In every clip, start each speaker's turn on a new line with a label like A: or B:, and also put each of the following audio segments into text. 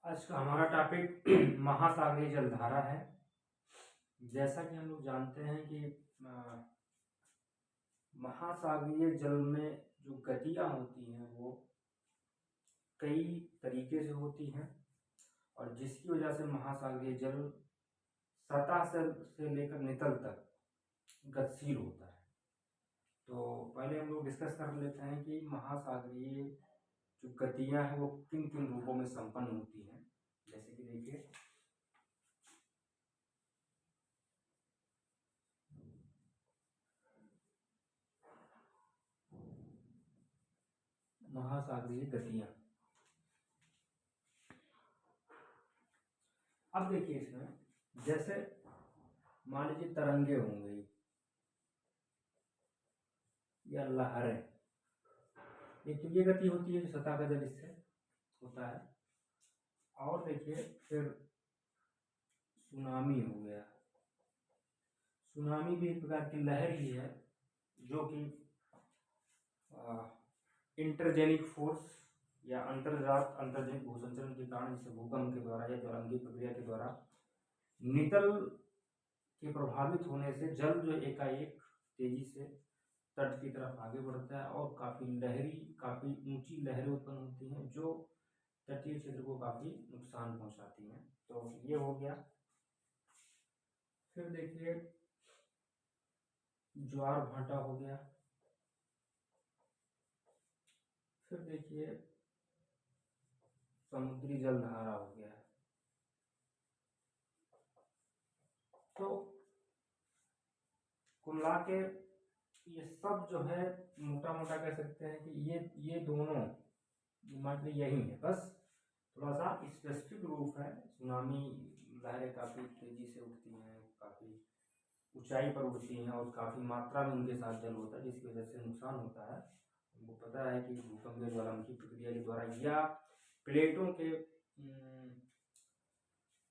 A: आज का हमारा टॉपिक महासागरीय जलधारा है। जैसा कि हम लोग जानते हैं कि महासागरीय जल में जो गतियाँ होती हैं वो कई तरीके से होती हैं और जिसकी वजह से महासागरीय जल सतह से लेकर नितल तक गतिशील होता है। तो पहले हम लोग डिस्कस कर लेते हैं कि महासागरीय जो गतियाँ हैं वो किन किन रूपों में संपन्न होती हैं। जैसे कि देखिए, महासागरीय गतियाँ। अब देखिए इसमें, जैसे मान लीजिए तरंगे हो गई या लहरें, एक तो ये गति होती है जो सतह का जल इससे होता है। और देखिए फिर सुनामी हो गया। सुनामी भी एक प्रकार की लहर ही है जो कि इंटरजेनिक फोर्स या अंतर्जनिक भूसंचरण के कारण, जैसे भूकंप के द्वारा या ज्वालामुखी प्रक्रिया के द्वारा नितल के प्रभावित होने से जल जो एकाएक तेजी से तट की तरफ आगे बढ़ता है और काफ़ी ऊंची लहरें उत्पन्न होती हैं जो तटीय क्षेत्र को काफ़ी नुकसान पहुंचाती हैं। तो ये हो गया। फिर देखिए ज्वार भाटा हो गया। फिर देखिए समुद्री जलधारा हो गया। तो कुल मिला के ये सब जो है मोटा मोटा कह सकते हैं कि ये दोनों मात्र यही है, बस थोड़ा सा स्पेसिफिक रूप है। सुनामी लहरें काफ़ी तेजी से उठती हैं, काफ़ी ऊंचाई पर उठती हैं और काफ़ी मात्रा में उनके साथ जल होता है जिसकी वजह से नुकसान होता है। हमको पता है कि भूकंप या ज्वालामुखी प्रक्रिया के द्वारा या प्लेटों के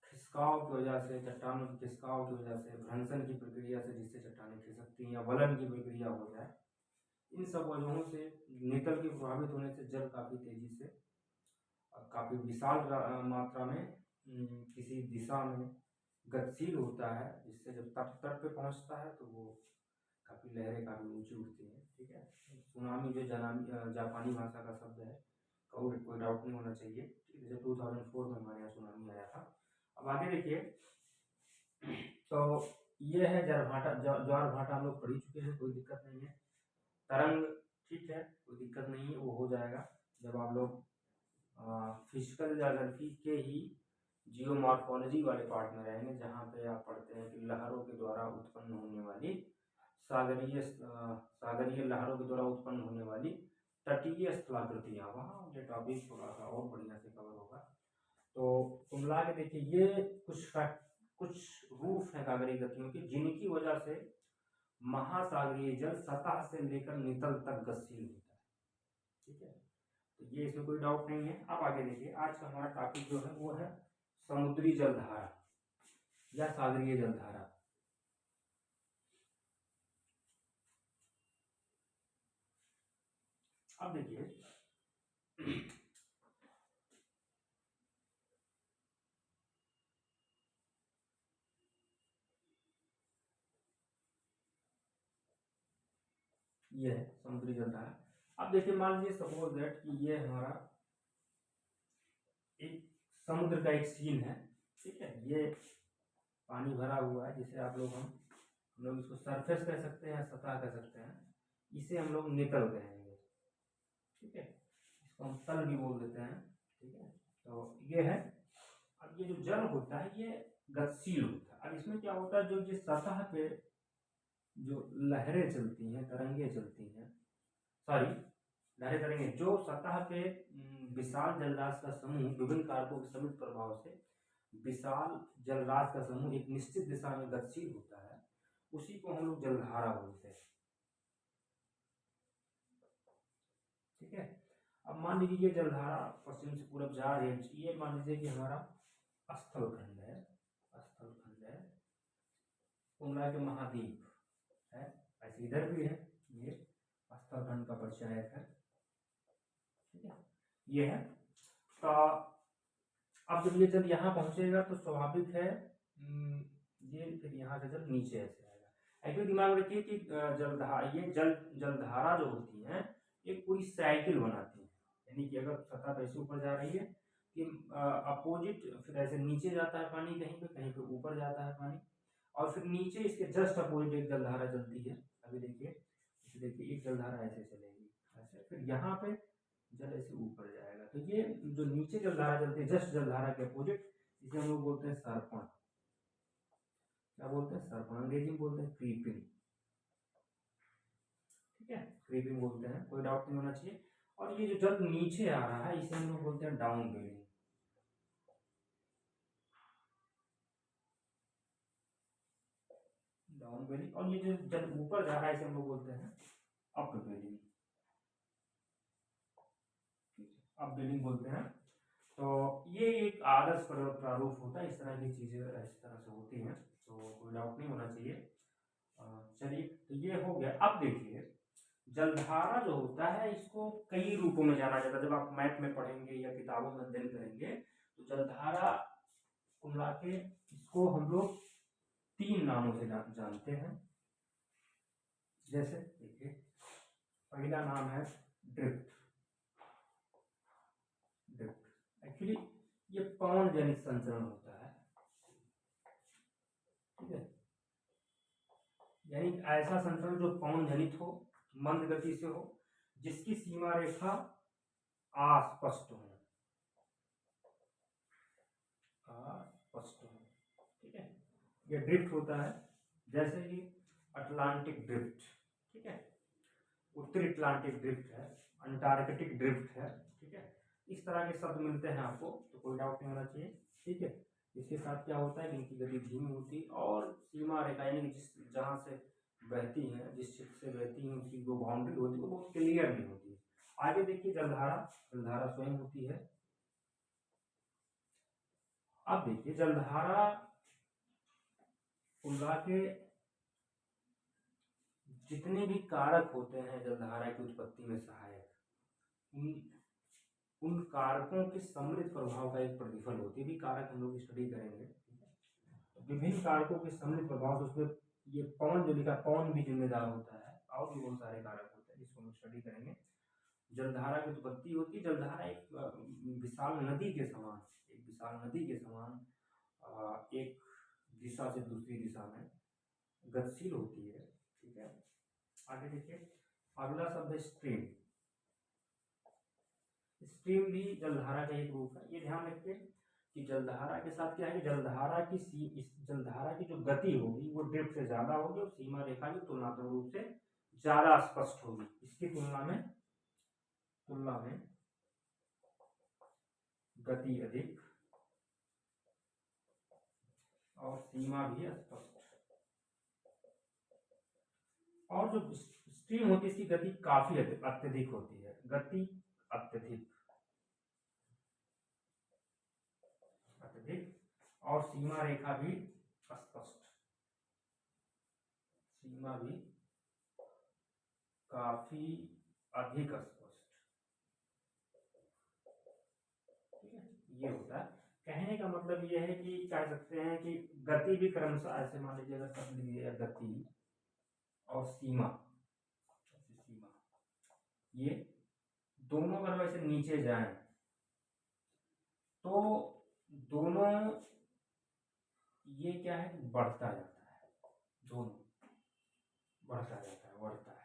A: खिसकाव की वजह से, चट्टानों के खिसकाव की वजह से, भ्रंशन की प्रक्रिया से जिससे चट्टानें खिसकती हैं या वलन की प्रक्रिया हो जाए, इन सब वजहों से नितल के प्रभावित होने से जल काफ़ी तेजी से और काफ़ी विशाल मात्रा में किसी दिशा में गतिशील होता है, जिससे जब तट पे पहुंचता है तो वो काफ़ी लहरें काफ़ी ऊंची उठती हैं। ठीक है, सुनामी जो जापानी भाषा का शब्द है, कोई डाउट नहीं होना चाहिए। ठीक है, जब 2004 में हमारे यहाँ सुनामी आया था। अब आगे देखिए, तो ये है ज्वार भाटा हम लोग पढ़ ही चुके हैं, कोई दिक्कत नहीं है। तरंग ठीक है, कोई दिक्कत नहीं है, वो हो जाएगा जब आप लोग फिजिकल ज्योग्राफी के ही जियोमॉर्फोलॉजी वाले पार्ट में रहेंगे, जहाँ पे आप पढ़ते हैं कि लहरों के द्वारा उत्पन्न होने वाली सागरीय लहरों के द्वारा उत्पन्न होने वाली तटीय स्थलाकृतियाँ, वहाँ ये टॉपिक थोड़ा सा और बढ़िया से कवर होगा। तो कुमला के देखिए, ये कुछ रूप है सागरीय गतियों की जिनकी वजह से महासागरीय जल सतह से लेकर नितल तक गतिशील होता है। ठीक है, तो ये इसमें कोई डाउट नहीं है। अब आगे देखिए, आज का हमारा टॉपिक जो है वो है समुद्री जलधारा या सागरीय जलधारा। अब देखिए ये है समुद्री जलधारा। अब देखिए, मान लीजिए सपोज दैट कि ये हमारा एक समुद्र का एक सीन है। ठीक है, ये पानी भरा हुआ है, जिसे आप लोग हम लोग इसको सरफेस कह सकते हैं, सतह कह सकते हैं। इसे हम लोग नितल कहेंगे। ठीक है, इसको हम तल भी बोल देते हैं। ठीक है, तो ये है। अब ये जो जल होता है ये गतिशील होता है। अब इसमें क्या होता है, जो ये सतह पे जो लहरें चलती हैं, तरंगे चलती हैं, सॉरी लहरें तरंगे, जो सतह पे विशाल जलराशि का समूह विभिन्न कारकों के समित प्रभाव से विशाल जलराशि का समूह एक निश्चित दिशा में गतिशील होता है, उसी को हम लोग जलधारा बोलते हैं। ठीक है, अब मान लीजिए ये जलधारा पश्चिम से पूरब जा रही है। ये मान लीजिए कि हमारा स्थलखंड है, कुमला के महाद्वीप है, ऐसे इधर भी है, ये स्थलखंड का परिचायक है। ठीक है, ये है। तो अब जब ये जल यहाँ पहुंचेगा तो स्वाभाविक है ये फिर यहाँ से जल नीचे ऐसे आएगा। एक्चुअली दिमाग में रखिए कि ये जलधारा जो होती है एक पूरी साइकिल बनाती है, यानी कि अगर सतह पे ऐसे ऊपर जा रही है कि अपोजिट फिर ऐसे नीचे जाता है पानी, कहीं पे ऊपर जाता है पानी, और फिर नीचे इसके जस्ट अपोजिट एक जलधारा चलती है। अभी देखिए एक जलधारा ऐसे चलेगी ऐसे, फिर यहाँ पे जल ऐसे ऊपर जाएगा। तो ये जो नीचे जलधारा चलती है जस्ट जलधारा के अपोजिट, इसे हम लोग बोलते हैं सर्पण। क्या बोलते हैं? सर्पण। अंग्रेजी में बोलते हैं क्रीपिंग। ठीक है, क्रीपिंग बोलते हैं, कोई डाउट नहीं होना चाहिए। और ये जो जल नीचे आ रहा है इसे हम लोग बोलते हैं डाउन वेलिंग। डाउन वेलिंग। और ये जो जल ऊपर जा रहा है इसे हम लोग बोलते हैं अप वेलिंग। अप वेलिंग बोलते हैं। तो ये एक आदर्श प्रारूप होता है, इस तरह की चीजें इस तरह से होती हैं, तो कोई डाउट नहीं होना चाहिए। चलिए, तो ये हो गया। अब देखिए जलधारा जो होता है इसको कई रूपों में जाना जाता है। जब आप मैथ में पढ़ेंगे या किताबों में अध्ययन करेंगे तो जलधारा को मिला के इसको हम लोग 3 नामों से जानते हैं। जैसे देखिए, पहला नाम है ड्रिफ्ट। ड्रिफ्ट एक्चुअली ये पवन जनित संचरण होता है। ठीक है, यानी ऐसा संचरण जो पवन जनित हो, मंद गति से हो, जिसकी सीमा रेखा अस्पष्ट हो। ठीक है, ये ड्रिफ्ट होता है। जैसे कि अटलांटिक ड्रिफ्ट, ठीक है, उत्तरी अटलांटिक ड्रिफ्ट है, अंटार्कटिक ड्रिफ्ट है। ठीक है, इस तरह के शब्द मिलते हैं आपको, तो कोई डाउट नहीं होना चाहिए। ठीक है, इसके साथ क्या होता है कि इनकी गति धीमी होती है और सीमा रेखा यानी जिस जहाँ से बहती है, जिस क्षेत्र से बहती है उसकी जो बाउंड्री होती है वो बहुत क्लियर नहीं होती है। आगे देखिए जलधारा स्वयं होती है। अब देखिए जलधारा उनका के जितने भी कारक होते हैं जलधारा की उत्पत्ति में सहायक, उन कारकों के सम्मिलित प्रभाव का एक प्रतिफल होती है। भी कारक हम लोग स्टडी करेंगे। विभिन्न कारकों के सम्मिलित प्रभाव से उसमें ये पवन जो लिखा, पवन भी जिम्मेदार होता है, और भी बहुत सारे कारक होते हैं जिसको हम स्टडी करेंगे। जलधारा की उत्पत्ति होती है। जलधारा एक विशाल नदी के समान, एक दिशा से दूसरी दिशा में गतिशील होती है। ठीक है, आगे देखिए अगला शब्द है स्ट्रीम। स्ट्रीम भी जलधारा का एक रूप है। ये ध्यान रखिए कि जलधारा के साथ क्या है, जलधारा की जो गति होगी वो ड्रिफ्ट से ज्यादा होगी और सीमा रेखा की तुलनात्मक रूप से ज्यादा स्पष्ट होगी। इसकी तुलना में गति अधिक और सीमा भी स्पष्ट। और जो स्ट्रीम होती है इसकी गति काफी अत्यधिक होती है। गति अत्यधिक और सीमा रेखा भी स्पष्ट, सीमा भी काफी अधिक स्पष्ट। ठीक है, ये होता है। कहने का मतलब ये है कि कह सकते हैं कि गति भी क्रमशः ऐसे मान लीजिए अगर शब्द लिया गति और सीमा, ये दोनों अगर वैसे नीचे जाएं तो दोनों ये क्या है, बढ़ता जाता है, दोनों बढ़ता जाता है, बढ़ता है।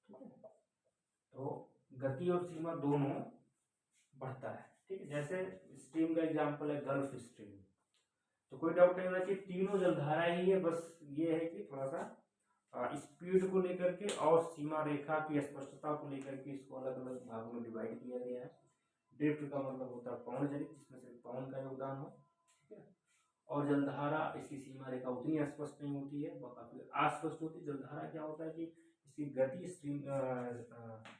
A: ठीक है, तो गति और सीमा दोनों बढ़ता है। ठीक है, जैसे स्ट्रीम का एग्जांपल है गल्फ स्ट्रीम। तो कोई डाउट नहीं होना चाहिए, तीनों जलधारा ही है, बस ये है कि थोड़ा सा स्पीड को लेकर के और सीमा रेखा की स्पष्टता को लेकर के इसको अलग अलग भागों में डिवाइड किया गया है। ड्रिफ्ट का मतलब होता है पवन जनित, जिसमें से पवन का योगदान हो। ठीक है, और जलधारा इसकी सीमा रेखा उतनी स्पष्ट नहीं होती है, वह काफी अस्पष्ट होती है। जलधारा क्या होता है कि इसकी गति स्ट्रीम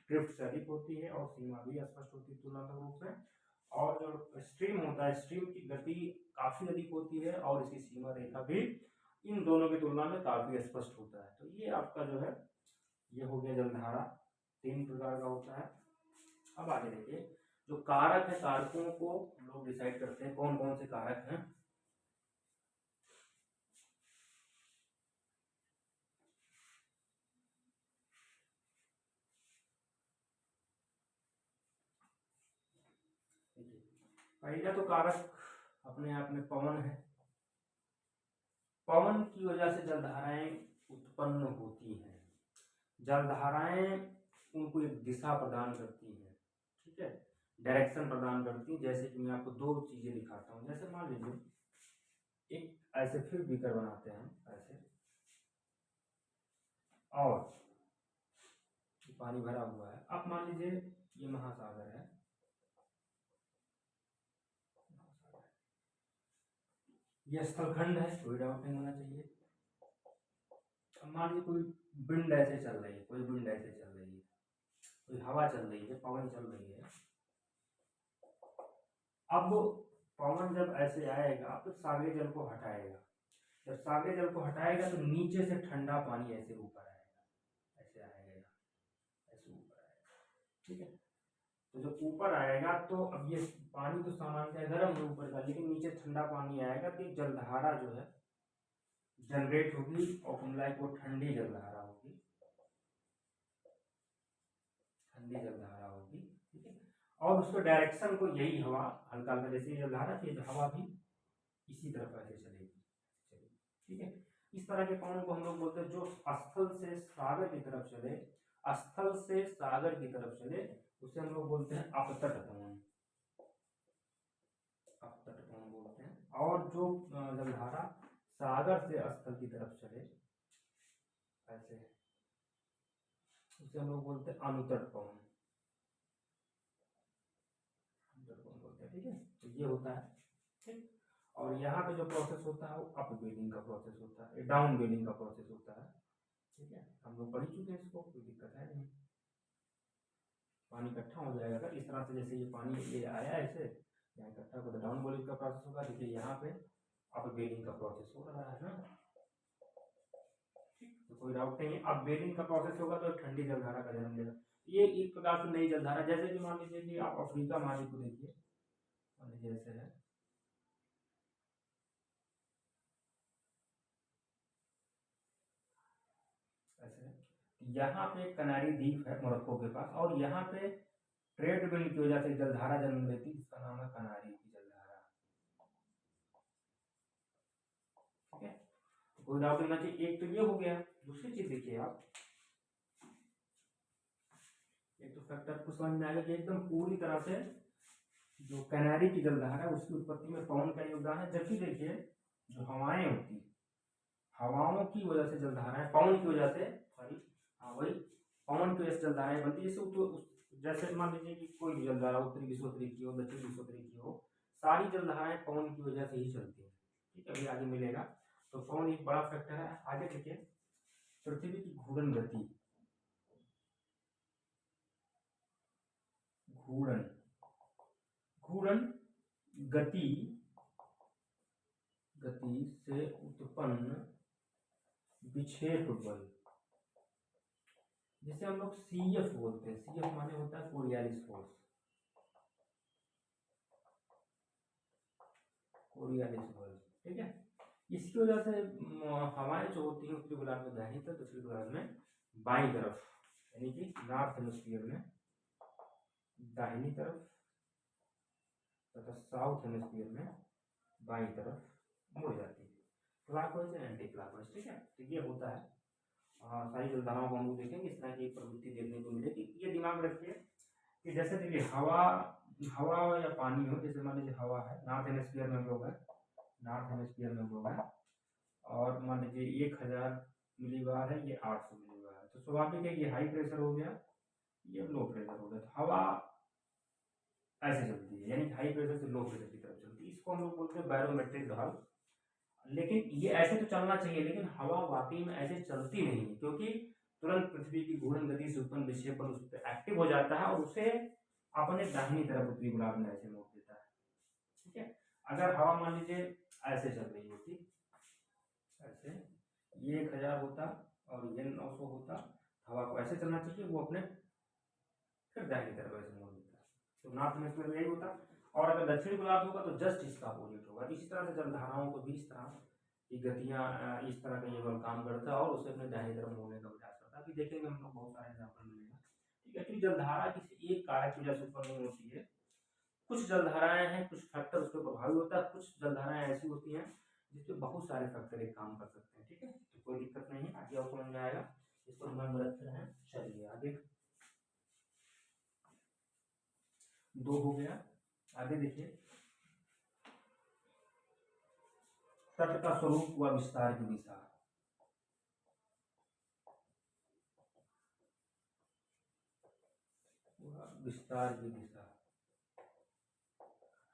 A: ड्रिफ्ट से अधिक होती है और सीमा भी स्पष्ट होती है तुलनात्मक रूप से। और जो स्ट्रीम होता है, स्ट्रीम की गति काफी अधिक होती है और इसकी सीमा रेखा भी इन दोनों की तुलना में काफी स्पष्ट होता है। तो ये आपका जो है ये हो गया जलधारा, 3 प्रकार का होता है। अब आगे देखिए जो कारक है, कारकों को हम लोग डिसाइड करते हैं, कौन कौन से कारक हैं। पहला तो कारक अपने आप में पवन है। पवन की वजह से जलधाराएं उत्पन्न होती हैं। जलधाराएं उनको एक दिशा प्रदान करती हैं, ठीक है, डायरेक्शन प्रदान करती हैं। जैसे कि मैं आपको दो चीजें दिखाता हूँ। जैसे मान लीजिए एक ऐसे फिर बीकर बनाते हैं ऐसे, और पानी भरा हुआ है। अब मान लीजिए ये महासागर है, ये स्थलखंड है, कोई डाउट नहीं होना चाहिए। अब मान लीजिए कोई विंड ऐसे चल रही है, कोई विंड ऐसे चल रही है, कोई हवा चल रही है, पवन चल रही है। अब पवन जब ऐसे आएगा तो सागरी जल को हटाएगा। जब सागरी जल को हटाएगा तो नीचे से ठंडा पानी ऐसे ऊपर आएगा, ऐसे आएगा, ऐसे ऊपर आएगा, ठीक है। तो जब ऊपर आएगा तो अब ये पानी तो सामान्यतः गर्म है ऊपर का, लेकिन नीचे ठंडा पानी आएगा तो जलधारा जो है जनरेट होगी और कुंडलाई को ठंडी जलधारा होगी, ठंडी जलधारा होगी, ठीक है। और उसको डायरेक्शन को यही हवा हल्का हल्का जैसे जलधारा थी, हवा भी इसी तरफ ऐसे चलेगी, ठीक है। इस तरह के पवन को हम लोग बोलते हैं जो स्थल से सागर की तरफ चले, स्थल से सागर की तरफ चले, उसे हम लोग बोलते हैं अपतट पवन, अपतट पवन बोलते हैं। और जो जलधारा सागर से स्थल की तरफ चले ऐसे, उसे हम लोग बोलते हैं अनुतट पवन, अनुतट पवन बोलते हैं, ठीक है। तो ये होता है, ठीक। और यहाँ पे जो प्रोसेस होता है वो अप वेलिंग का प्रोसेस होता है, डाउन वेलिंग का प्रोसेस होता है, ठीक है। हम लोग पढ़ चुके हैं इसको, कोई दिक्कत है नहीं। पानी इकट्ठा हो जाएगा इस तरह से, जैसे ये पानी ये आया ऐसे यहाँ इकट्ठा होगा, डाउन वेलिंग का प्रोसेस होगा। देखिए यहाँ पे अप वेलिंग का प्रोसेस हो रहा है ना, तो कोई डाउट नहीं है। अब वेलिंग का प्रोसेस होगा तो ठंडी जलधारा का जन्म लेगा। ये एक प्रकार से नई जलधारा, जैसे कि मान लीजिए कि आप अफ्रीका महाद्वीप को देखिए, मान लीजिए ऐसे है, ऐसे यहाँ पे कनारी द्वीप है मोरक्को के पास, और यहाँ पे ट्रेड विंड की वजह से जलधारा जन्म लेती है, जिसका नाम है कनारी की जलधारा, ठीक है। तो कोई डाउट नहीं चाहिए। एक तो ये हो गया। दूसरी चीज देखिए आप, एक तो फैक्टर को समझ में आएगा कि एकदम पूरी तरह से जो कैनारी की जलधारा है उसकी उत्पत्ति में पवन का योगदान है। जबकि देखिए जो हवाएं होती, हवाओं की वजह से जलधाराएं, पवन की वजह से, सॉरी हाँ वही, पवन की वजह से जलधाराएं बनती है। जैसे मान लीजिए कि कोई भी जलधारा उत्तरी विश्वोत्तरी की हो, दक्षिण विश्वोत्तरी की हो, सारी जलधाराएं पवन की वजह से ही चलती है, ठीक है। अभी आगे मिलेगा। तो पवन एक बड़ा फैक्टर है। आगे देखिए पृथ्वी की घूर्णन गति, घूर्णन घूर्णन गति, गति से उत्पन्न विक्षेप बल, जिसे हम लोग CF बोलते हैं। CF माने होता है कोरियालिस फोर्स, कोरियालिस बल, ठीक है। इसकी वजह से हवाएं जो होती हैं उत्तरी गोलार्ध में दाहिनी तरफ, दक्षिणी गोलार्ध में बाईं तरफ, यानी कि नॉर्थ हेमिस्फीयर में दाहिनी तरफ तथा साउथ हेमिस्फीयर में बाईं तरफ मुड़ जाती है, क्लॉकवाइज एंड एंटी क्लॉकवाइज, ठीक है। तो ये होता है। सारी जलधाराओं को हम लोग देखेंगे, इस तरह की प्रवृत्ति देखने को मिलेगी। ये दिमाग में रखिए कि जैसे देखिए हवा या पानी हो, जैसे मान लीजिए हवा है, नॉर्थ हेमिस्फीयर में हम लोग है, नॉर्थ हेमिस्फीयर में हम लोग है, और मान लीजिए 1000 मिलीबार है, ये 800 मिलीबार है, तो स्वाभाविक है कि हाई प्रेशर हो गया, ये लो प्रेशर हो गया। तो हवा ऐसे चलती है, यानी हाई प्रेशर से लो प्रेशर की तरफ चलती है। इसको हम लोग बोलते हैं बैरोमेट्रिक ढाल। लेकिन ये ऐसे तो चलना चाहिए, लेकिन हवा वाकई में ऐसे चलती नहीं है, क्योंकि तुरंत पृथ्वी की घूर्णन गति से उत्पन्न विक्षेपण उस पर एक्टिव हो जाता है और उसे अपने दाहिनी तरफ उत्तरी गोलार्ध में ऐसे मोड़ देता है, ठीक है। अगर हवा मान लीजिए ऐसे चल रही होती, ऐसे ये 1000 होता और ये 900 होता, हवा को ऐसे चलना चाहिए, वो अपने फिर दाहिनी तरफ ऐसे मोड़ देता है, तो नॉर्थ हेमिस्फीयर में यही होता, और अगर दक्षिणी गोलार्ध होगा तो जस्ट इसका अपोजिट होगा। इसी तरह से जलधाराओं को भी इस तरह की गतियाँ इस तरह का ये बल काम करता है और उसे अपने दाहिनी तरफ मोड़ने का प्रयास करता है। अभी देखेंगे हम लोग बहुत सारे एग्जाम्पल मिलेगा, ठीक है। क्योंकि जलधारा किसी एक कारक की वजह से उत्पन्न नहीं होती है, कुछ जलधाराएं हैं, कुछ फैक्टर उस पर प्रभावी होता है, कुछ जलधाराएं ऐसी होती हैं जिसपे बहुत सारे फैक्टर एक काम कर सकते हैं, ठीक है। तो कोई दिक्कत नहीं है, आगे आपको समझ में आएगा, इसको मन में रखते हैं। चलिए आगे, 2 हो गया। आगे देखिए, तट का स्वरूप व विस्तार की दिशा। विस्तार की दिशा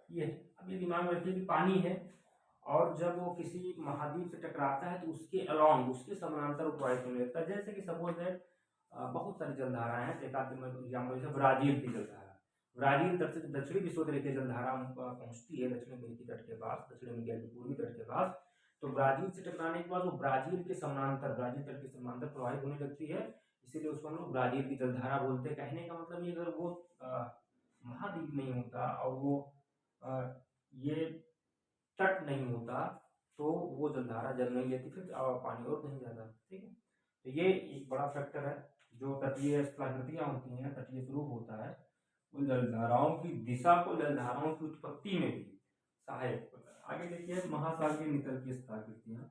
A: ये, अब ये दिमाग में रखिए कि पानी है और जब वो किसी महाद्वीप से टकराता है तो उसके अलॉन्ग, उसके समानांतर प्रवाहित होने लगता है। जैसे कि सपोज दैट बहुत सारी जलधाराएं हैं, एक आध एग्जाम्पल जैसे ब्राजील की जलधारा, ब्राजील तट से दक्षिणी विश्वोत्तर की जलधारा पहुंचती है दक्षिण अमेरिकी तट के पास, दक्षिण अमेरिका के पूर्वी तट के पास। तो ब्राजील से टकराने के बाद वो ब्राजील के समानांतर, ब्राजील तट के समानांतर प्रवाहित होने लगती है, इसीलिए उसको हम लोग ब्राजील की जलधारा बोलते हैं। कहने का मतलब ये, अगर वो महाद्वीप नहीं होता और वो ये तट नहीं होता तो वो जलधारा जल नहीं लेती, फिर पानी और कहीं जाता, ठीक है। तो ये एक बड़ा फैक्टर है। जो तटीय स्थलाकृतियां होती हैं, तटीय स्वरूप होता है, वो जलधाराओं की दिशा को, जलधाराओं की उत्पत्ति में भी सहायक होता है। आगे देखिए, महासागरीय नितल की स्थलाकृतियां।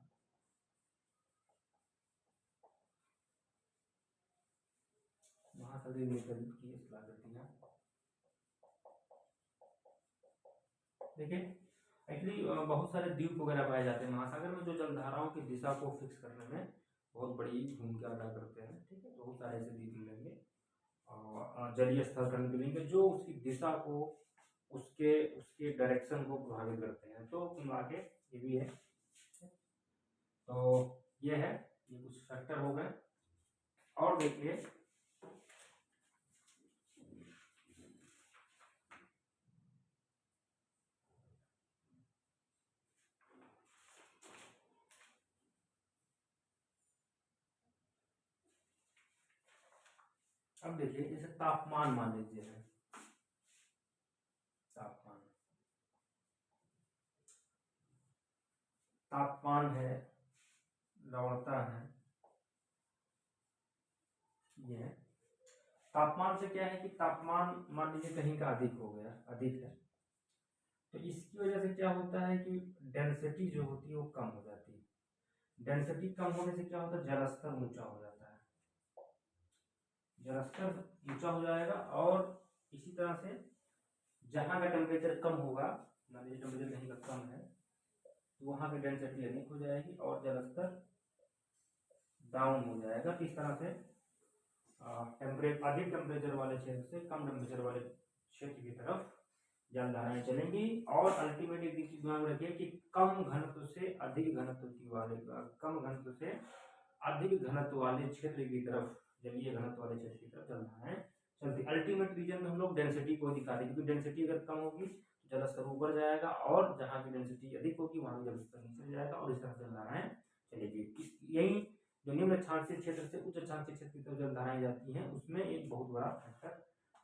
A: महासागरीय नितल की स्थलाकृतियां देखिए, एक्चुअली बहुत सारे द्वीप वगैरह पाए जाते हैं महासागर में, जो जलधाराओं की दिशा को फिक्स करने में बहुत बड़ी भूमिका अदा करते हैं, ठीक है। बहुत सारे ऐसे द्वीप मिलेंगे और जलीय स्थल खंड मिलेंगे जो उसकी दिशा को, उसके उसके डायरेक्शन को प्रभावित करते हैं। तो आगे ये भी है, तो ये है, ये कुछ फैक्टर हो गए। और देखिए, अब देखिए, जैसे तापमान मान लीजिए है, तापमान, तापमान है, लवणता है, ये है। तापमान से क्या है कि तापमान मान लीजिए कहीं का अधिक हो गया, अधिक है, तो इसकी वजह से क्या होता है कि डेंसिटी जो होती है वो कम हो जाती है। डेंसिटी कम होने से क्या होता है, जलस्तर ऊंचा हो जाता है, जलस्तर ऊंचा हो जाएगा। और इसी तरह से जहाँ का टेम्परेचर कम होगा, मान लीजिए टेम्परेचर कहीं का कम है, तो वहाँ की डेंसिटी अधिक हो जाएगी और जलस्तर डाउन हो जाएगा। तो इस तरह से अधिक टेम्परेचर वाले क्षेत्र से कम टेम्परेचर वाले क्षेत्र की तरफ जलधाराएं चलेंगी। और अल्टीमेटली एक चीज ध्यान रखिए कि कम घनत्व से अधिक घनत्व की वाले, कम घनत्व से अधिक घनत्व वाले क्षेत्र की तरफ, जलीय घनत्व वाले क्षेत्र की तरफ जलधाराएं चलती। अल्टीमेट रीजन में हम लोग डेंसिटी को दिखाते हैं, क्योंकि डेंसिटी अगर कम होगी तो जलस्तर ऊपर जाएगा, और जहाँ की डेंसिटी अधिक होगी वहाँ जलस्तर नीचे जाएगा, और इस तरह से जलधाराएं चलेगी। यही जो निम्न अक्षांशीय क्षेत्र से उच्च अक्षांशीय क्षेत्र की तरफ जलधाराएं जाती हैं, उसमें एक बहुत बड़ा फैक्टर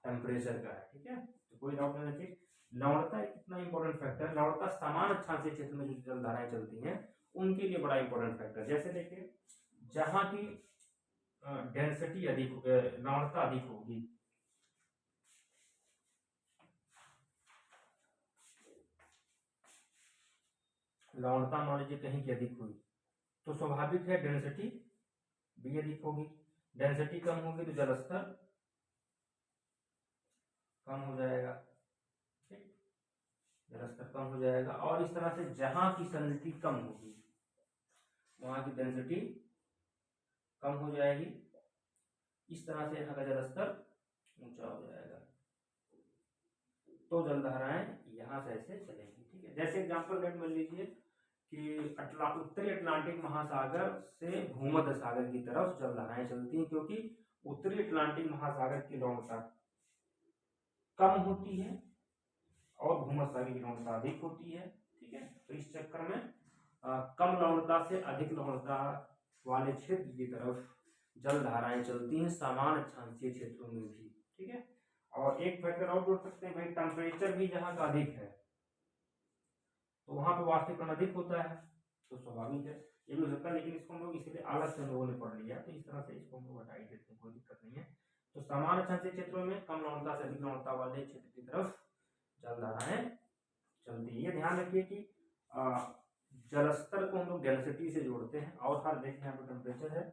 A: टेम्परेचर का है, ठीक है। तो कोई डाउट नहीं रखिए। लवणता एक कितना इंपॉर्टेंट फैक्टर है, लवणता समान अक्षांशीय क्षेत्र में जो जलधाराएं चलती हैं उनके लिए बड़ा इंपॉर्टेंट फैक्टर। जैसे देखिए, जहाँ की डेंसिटी अधिक, लवणता अधिक होगी, लवणता मान लीजिए कहीं की अधिक हुई, तो स्वाभाविक है डेंसिटी भी अधिक होगी। डेंसिटी कम होगी तो जलस्तर कम हो जाएगा, ठीक, जलस्तर कम हो जाएगा। और इस तरह से जहाँ की सैलिनिटी कम होगी वहाँ की डेंसिटी कम हो जाएगी, इस तरह से यहाँ का जलस्तर ऊंचा हो जाएगा। तो जलधाराएं यहाँ से ऐसे चलेंगी, ठीक है। जैसे एग्जांपल लेट मान लीजिए कि उत्तरी अटलांटिक महासागर से भूमध्य सागर की तरफ जलधाराएं चलती हैं, क्योंकि उत्तरी अटलांटिक महासागर की लवणता कम होती है और भूमध्य सागर की लवणता अधिक होती है, ठीक है। तो इस चक्कर में कम लवणता से अधिक लवणता वाले क्षेत्र की तरफ जलधाराएं चलती हैं, समान अक्षांशीय क्षेत्रों में भी, ठीक है। और एक फैक्टर और जोड़ सकते हैं भाई, टेम्परेचर भी जहाँ का अधिक है तो वहाँ पे वाष्पीकरण अधिक होता है, तो स्वाभाविक है ये भी हो सकता है, लेकिन इसको हम लोग इसलिए अलग से हम लोगों ने पढ़ लिया, तो इस तरह से इसको हम लोग हटा ही देते हैं, कोई दिक्कत नहीं है। तो सामान्य क्षणशील क्षेत्रों में कम लवणता से अधिक लवणता वाले क्षेत्र की तरफ जलधाराएं चलती है। ये ध्यान रखिए कि जल स्तर को हम लोग डेंसिटी से जोड़ते हैं, और हर देखिए यहाँ पे टेम्परेचर है,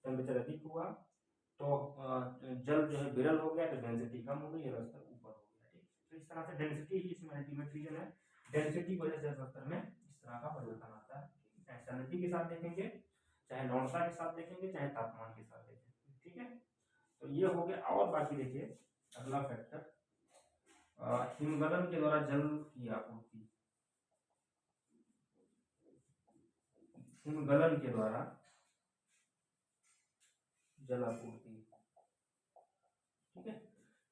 A: टेम्परेचर अधिक हुआ तो जल जो है विरल हो गया, तो डेंसिटी कम हो गई, जल स्तर ऊपर हो गया, ठीक। तो इस तरह से डेंसिटी ही इसमें अल्टीमेट रीजन है, डेंसिटी की वजह से जल स्तर में इस तरह का परिवर्तन आता है, चाहे सैलिनिटी के साथ देखेंगे, चाहे लवणता के साथ देखेंगे, चाहे तापमान के साथ देखेंगे, ठीक है। तो ये हो गया। और बाकी देखिए अगला फैक्टर, हिमगलन के द्वारा जल की आपूर्ति, हिमगलन के द्वारा जल आपूर्ति, ठीक है।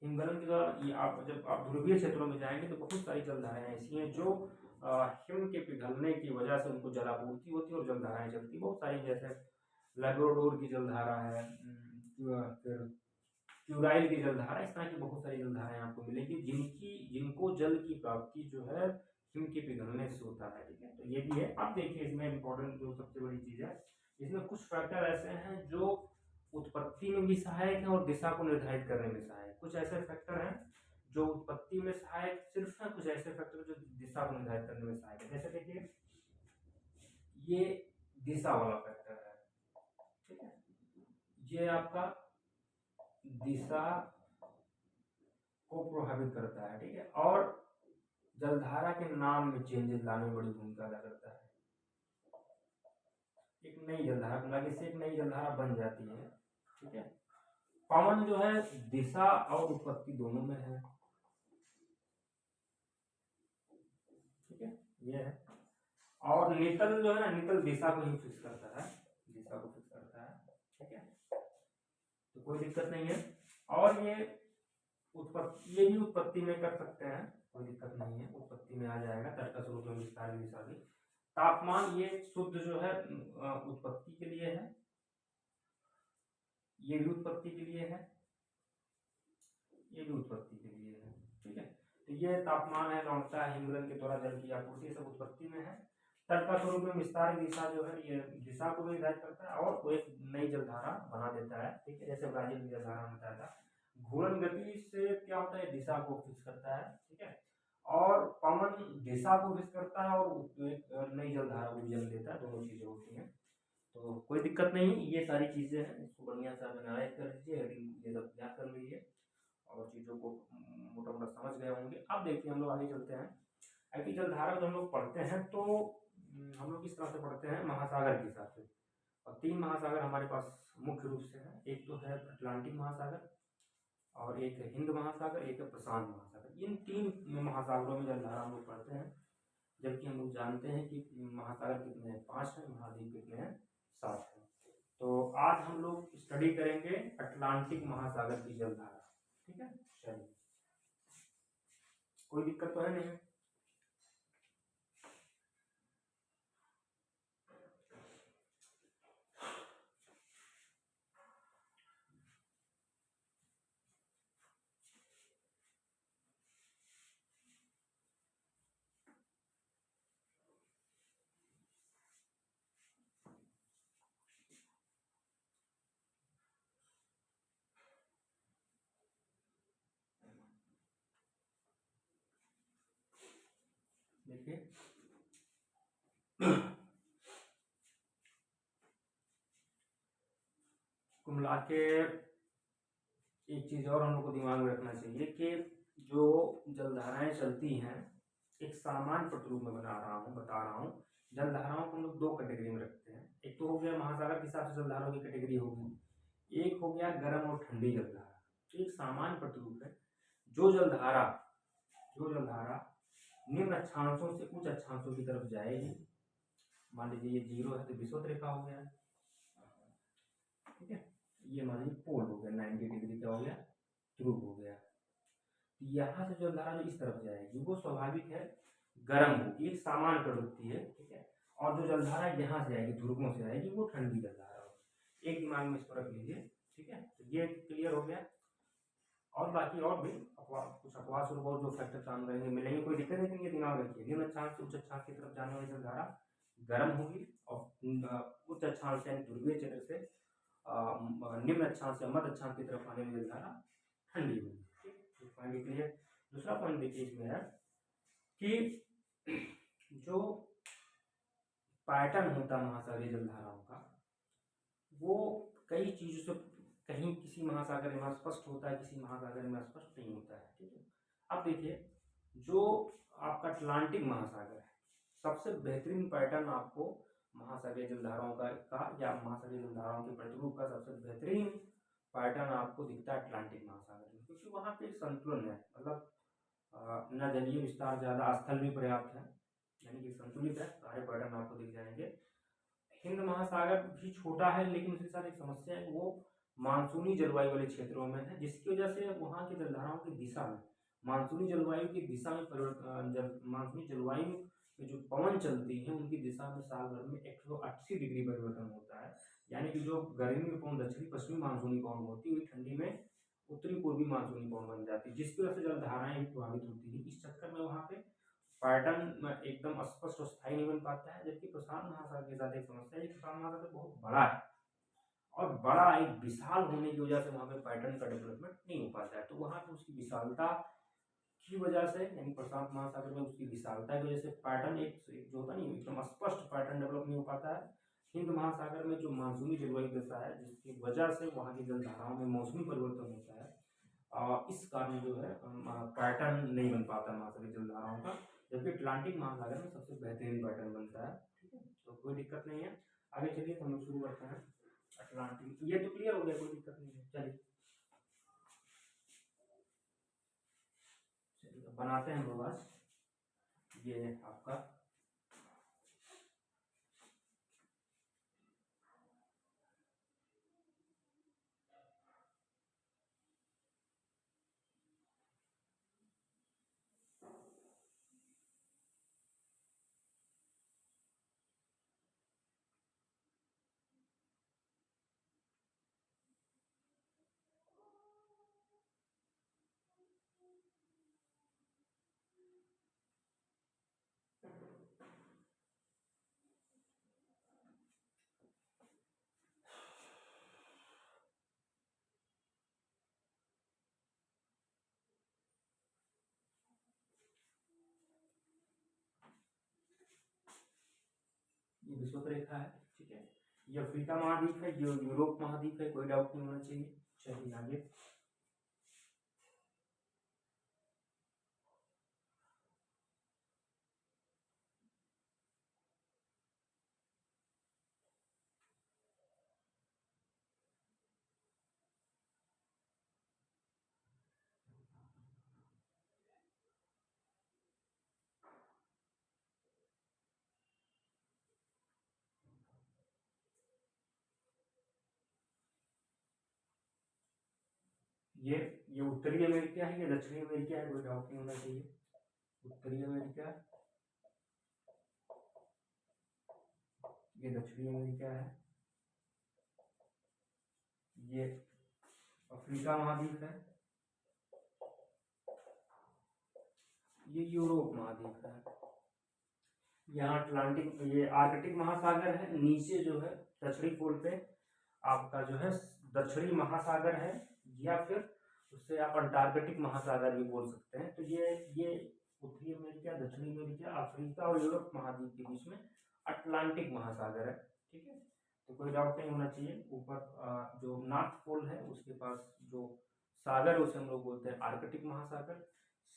A: हिमगलन के द्वारा ये आप जब आप ध्रुवीय क्षेत्रों में जाएंगे तो बहुत सारी जलधाराएं ऐसी हैं जो हिम के पिघलने की वजह से उनको जलापूर्ति होती है और जलधाराएं चलती, बहुत सारी, जैसे लैब्राडोर की जलधारा है, फिर क्यूराइल की जलधारा, इस तरह की बहुत सारी जलधाराएं आपको मिलेंगी जिनको जल की प्राप्ति जो है हिम के पिघलने से होता है, ठीक है। तो ये भी है। अब देखिए इसमें इंपॉर्टेंट जो सबसे बड़ी चीज है, इसमें कुछ फैक्टर ऐसे हैं जो उत्पत्ति में भी सहायक है और दिशा को निर्धारित करने में सहायक, कुछ ऐसे फैक्टर हैं जो उत्पत्ति में सहायक सिर्फ है, कुछ ऐसे फैक्टर जो दिशा को निर्धारित करने में सहायक है। जैसे देखिए ये दिशा वाला फैक्टर है, ठीक है, ये आपका दिशा को प्रभावित करता है, ठीक है, और जलधारा के नाम में चेंजेस लाने में बड़ी भूमिका अदा करता है। एक नई जलधारा लगे से एक नई जलधारा बन जाती है, ठीक है। पवन जो है दिशा और उत्पत्ति दोनों में है, ठीक है, ये है। और नितल जो है ना, नितल दिशा को ही फिक्स करता है, दिशा को फिक्स करता है, ठीक है, तो कोई दिक्कत नहीं है। और ये उत्पत्ति, ये भी उत्पत्ति में कर सकते हैं, कोई दिक्कत नहीं है, उत्पत्ति में आ जाएगा, तर्क स्वरूप में विस्तार दिशा भी। तापमान ये शुद्ध जो है उत्पत्ति के लिए है, ये भी उत्पत्ति के लिए है, ये भी उत्पत्ति के लिए है, ठीक है। तो ये तापमान है, लवणता है, हिमगलन के द्वारा जल की आपूर्ति, सब उत्पत्ति में है। तर्क स्वरूप में विस्तार दिशा जो है ये दिशा को भी निर्धारित करता है और वो एक नई जलधारा बना देता है, ठीक है, जैसे ब्राजील की जलधारा में बताया था। घूर्णन गति से क्या होता है, दिशा को फिक्स करता है, ठीक है, और पवन दिशा को फिक्स करता है और एक नई जलधारा को जन्म देता है, दोनों चीजें होती हैं, तो कोई दिक्कत नहीं। ये सारी चीजें हैं, इसको बढ़िया से एनालाइज कर लीजिए, हेडिंग ये सब याद कर लीजिए और चीजों को मोटा मोटा समझ गए होंगे। अब देखिए हम लोग आगे चलते हैं। ऐसी जलधारा जब हम लोग पढ़ते हैं तो हम लोग किस तरह से पढ़ते हैं, महासागर के हिसाब से, और तीन महासागर हमारे पास मुख्य रूप से है, एक तो है अटलांटिक महासागर, और एक है हिंद महासागर, एक है प्रशांत महासागर। इन तीन महासागरों में जलधारा हम लोग पढ़ते हैं, जबकि हम लोग जानते हैं कि महासागर कितने हैं, 5 है, महाद्वीप कितने हैं, 7 है। तो आज हम लोग स्टडी करेंगे अटलांटिक महासागर की जलधारा, ठीक है। चलिए, कोई दिक्कत तो है नहीं। देखिए कुल मिला के एक चीज और हम लोग को दिमाग में रखना चाहिए कि जो जलधाराएं चलती हैं, एक सामान्य प्रतिरूप में बता रहा हूँ। जलधाराओं को हम लोग 2 कैटेगरी में रखते हैं। एक तो हो गया महासागर के हिसाब से जलधाराओं की कैटेगरी होगी, एक हो गया गर्म और ठंडी जलधारा। एक सामान्य प्रतिरूप है, जो जलधारा निम्न अक्षांशों से उच्च अक्षांशों की तरफ जाएगी, मान लीजिए ये 0 है तो विषुवत रेखा हो गया, ठीक है, ये मान लीजिए पोल हो गया, 90 डिग्री का हो गया, ध्रुव हो गया। यहाँ से जलधारा जो इस तरफ जाएगी वो स्वाभाविक है गर्म होगी, एक सामान्य प्रवृत्ति है, ठीक है, और जो जलधारा यहाँ से आएगी, ध्रुवों से आएगी, वो ठंडी जलधारा होगी। एक दिमाग में इसको रख लीजिए, ठीक है। तो ये क्लियर हो गया। और बाकी और भी कुछ अपवाद स्वरूप जो फैक्टर काम करेंगे मिलेंगे, कोई दिक्कत नहीं, लेकिन ये दिमाग रखिए निम्न अक्षांश से उच्च अक्षांश की तरफ जाने वाली जलधारा गर्म होगी और उच्च अक्षांश यानी ध्रुवीय क्षेत्र से निम्न अक्षांश या मध्य अक्षांश की तरफ आने वाली जलधारा ठंडी होगी। ठीक, पॉइंट क्लियर। दूसरा पॉइंट देखिए इसमें है कि जो पैटर्न होता है महासागरीय जलधाराओं का वो कई चीजों से कहीं किसी महासागर में स्पष्ट होता है, किसी महासागर में स्पष्ट नहीं होता है। ठीक है, अब देखिए जो आपका अटलांटिक महासागर है, सबसे बेहतरीन पैटर्न आपको महासागरीय जलधाराओं का या महासागरीय जलधाराओं के प्रतिरूप का सबसे बेहतरीन पैटर्न आपको दिखता है अटलांटिक महासागर में, क्योंकि वहाँ पे संतुलन है, मतलब न जलीय विस्तार ज्यादा, स्थल भी पर्याप्त है, यानी कि संतुलित है, सारे पैटर्न आपको दिख जाएंगे। हिंद महासागर भी छोटा है, लेकिन उसके साथ एक समस्या है, वो मानसूनी जलवायु वाले क्षेत्रों में है, जिसकी वजह से वहाँ की जलधाराओं की दिशा में मानसूनी जलवायु की दिशा में मानसूनी जलवायु में जो पवन चलती है उनकी दिशा में साल भर में 180 डिग्री परिवर्तन होता है, यानी कि जो गर्मी में पवन दक्षिणी पश्चिमी मानसूनी पवन होती है, ठंडी में उत्तरी पूर्वी मानसूनी पवन बन जाती है, जिसकी वजह से जलधाराएं भी प्रभावित होती है। इस चक्कर में वहाँ पे पैटर्न एकदम स्पष्ट और स्थायी नहीं बन पाता है। जबकि प्रशांत महासागर के साथ एक समस्या है, प्रशांत महासागर बहुत बड़ा है और बड़ा एक विशाल होने की वजह से वहाँ पे पैटर्न का डेवलपमेंट नहीं हो पाता है, तो वहाँ पे उसकी विशालता की वजह से, यानी प्रशांत महासागर में उसकी विशालता की वजह से पैटर्न एक जो होता नहीं एकदम स्पष्ट पैटर्न डेवलप नहीं हो पाता है। हिंद महासागर में जो मानसूनी जलवायु दशा है, जिसकी वजह से वहाँ की जलधाराओं में मौसमी परिवर्तन होता है, और इस कारण जो है पैटर्न नहीं बन पाता महासागरीय जलधाराओं का, जबकि अटलांटिक महासागर में सबसे बेहतरीन पैटर्न बनता है। ठीक है, तो कोई दिक्कत नहीं है। आगे चलिए हम लोग शुरू करते हैं अटलांटिक। ये तो क्लियर हो गया, कोई दिक्कत नहीं है। चलिए बनाते हैं लोग आज, ये आपका ये विषुवत रेखा है। ठीक है, ये अफ्रीका महाद्वीप है, ये यूरोप महाद्वीप है, कोई डाउट नहीं होना चाहिए। चलिए आगे, ये उत्तरी अमेरिका है, ये दक्षिणी अमेरिका है, कोई डाउट नहीं होना चाहिए। उत्तरी अमेरिका, ये दक्षिणी अमेरिका है, ये अफ्रीका महाद्वीप है, ये यूरोप महाद्वीप है, यहाँ अटलांटिक, ये आर्कटिक महासागर है, नीचे जो है दक्षिणी पोल पे आपका जो है दक्षिणी महासागर है, या फिर उससे आप अंटार्कटिक महासागर भी बोल सकते हैं। तो ये उत्तरी अमेरिका, दक्षिणी अमेरिका, अफ्रीका और यूरोप महाद्वीप के बीच में अटलांटिक महासागर है। ठीक है, तो कोई डाउट नहीं होना चाहिए। ऊपर जो नॉर्थ पोल है उसके पास जो सागर है उसे हम लोग बोलते हैं आर्कटिक महासागर।